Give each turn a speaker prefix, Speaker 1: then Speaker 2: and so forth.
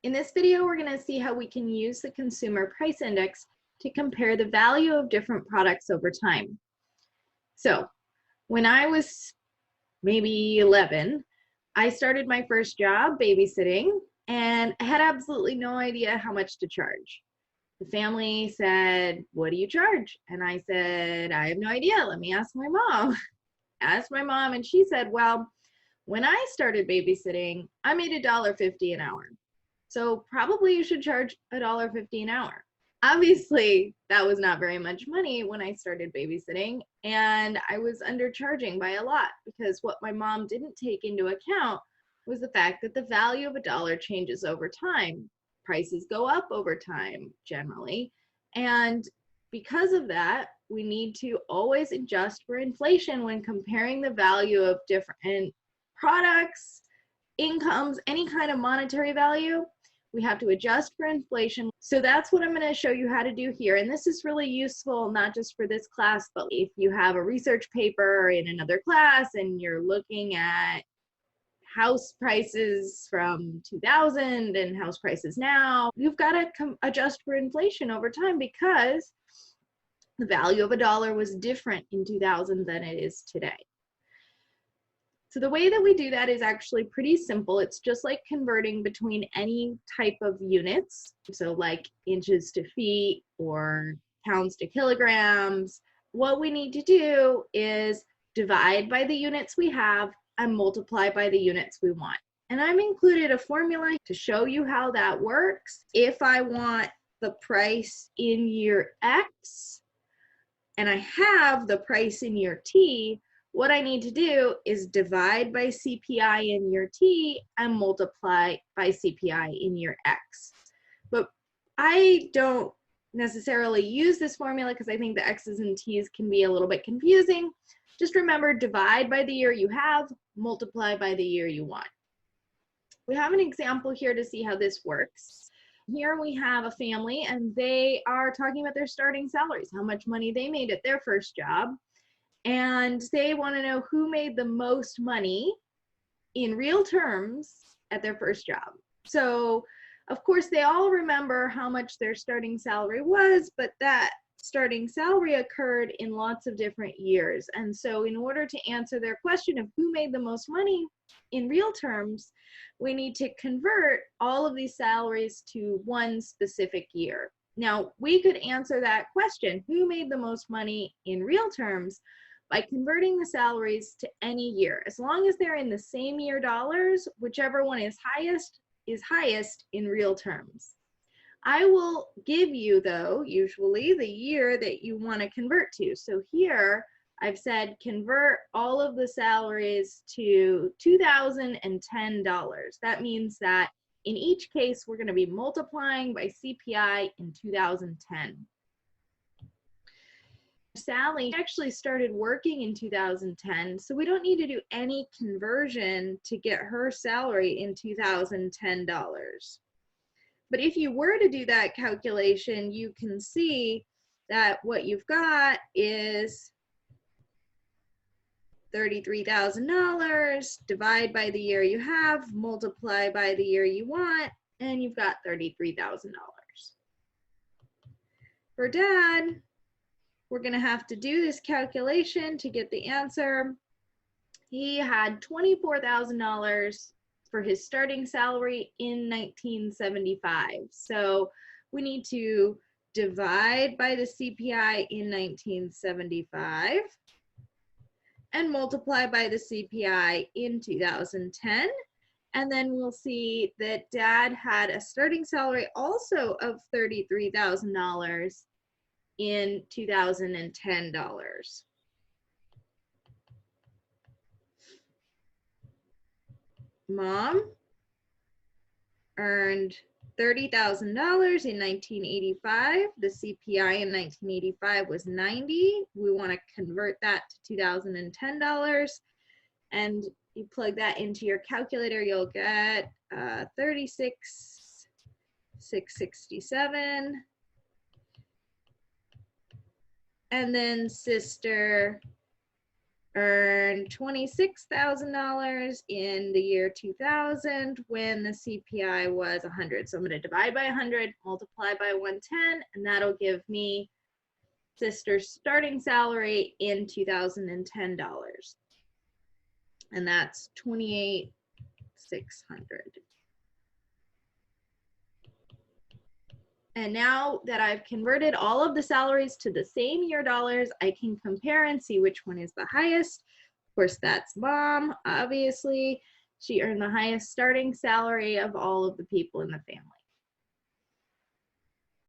Speaker 1: In this video, we're going to see how we can use the Consumer Price Index to compare the value of different products over time. So, when I was maybe 11, I started my first job babysitting, and I had absolutely no idea how much to charge. The family said, "What do you charge?" And I said, "I have no idea. Let me ask my mom." Asked my mom, and she said, "Well, when I started babysitting, I made $1.50 an hour. So probably you should charge $1.50 an hour." Obviously, that was not very much money when I started babysitting, and I was undercharging by a lot because what my mom didn't take into account was the fact that the value of a dollar changes over time. Prices go up over time generally, and because of that, we need to always adjust for inflation when comparing the value of different products, incomes, any kind of monetary value. We have to adjust for inflation. So that's what I'm going to show you how to do here. And this is really useful, not just for this class, but if you have a research paper in another class and you're looking at house prices from 2000 and house prices now, you've got to adjust for inflation over time because the value of a dollar was different in 2000 than it is today. So the way that we do that is actually pretty simple. It's just like converting between any type of units. So like inches to feet or pounds to kilograms. What we need to do is divide by the units we have and multiply by the units we want. And I've included a formula to show you how that works. If I want the price in year X and I have the price in year T, what I need to do is divide by CPI in year T and multiply by CPI in year X. But I don't necessarily use this formula because I think the X's and T's can be a little bit confusing. Just remember, divide by the year you have, multiply by the year you want. We have an example here to see how this works. Here we have a family and they are talking about their starting salaries, how much money they made at their first job. And they want to know who made the most money in real terms at their first job. So, of course, they all remember how much their starting salary was, but that starting salary occurred in lots of different years. And so in order to answer their question of who made the most money in real terms, we need to convert all of these salaries to one specific year. Now, we could answer that question, who made the most money in real terms, by converting the salaries to any year. As long as they're in the same year dollars, whichever one is highest in real terms. I will give you, though, usually the year that you want to convert to. So here I've said convert all of the salaries to $2010. That means that in each case, we're going to be multiplying by CPI in 2010. Sally actually started working in 2010, so we don't need to do any conversion to get her salary in $2010. But if you were to do that calculation, you can see that what you've got is $33,000, divide by the year you have, multiply by the year you want, and you've got $33,000. For Dad, we're going to have to do this calculation to get the answer. He had $24,000 for his starting salary in 1975. So we need to divide by the CPI in 1975 and multiply by the CPI in 2010. And then we'll see that Dad had a starting salary also of $33,000 in 2010 dollars. Mom earned $30,000 in 1985. The CPI in 1985 was 90. We want to convert that to 2010 dollars, and you plug that into your calculator, you'll get 36,667. And then sister earned $26,000 in the year 2000 when the CPI was 100. So I'm going to divide by 100, multiply by 110, and that'll give me sister's starting salary in 2010 dollars. And that's $28,600. And now that I've converted all of the salaries to the same year dollars, I can compare and see which one is the highest. Of course, that's Mom, obviously. She earned the highest starting salary of all of the people in the family.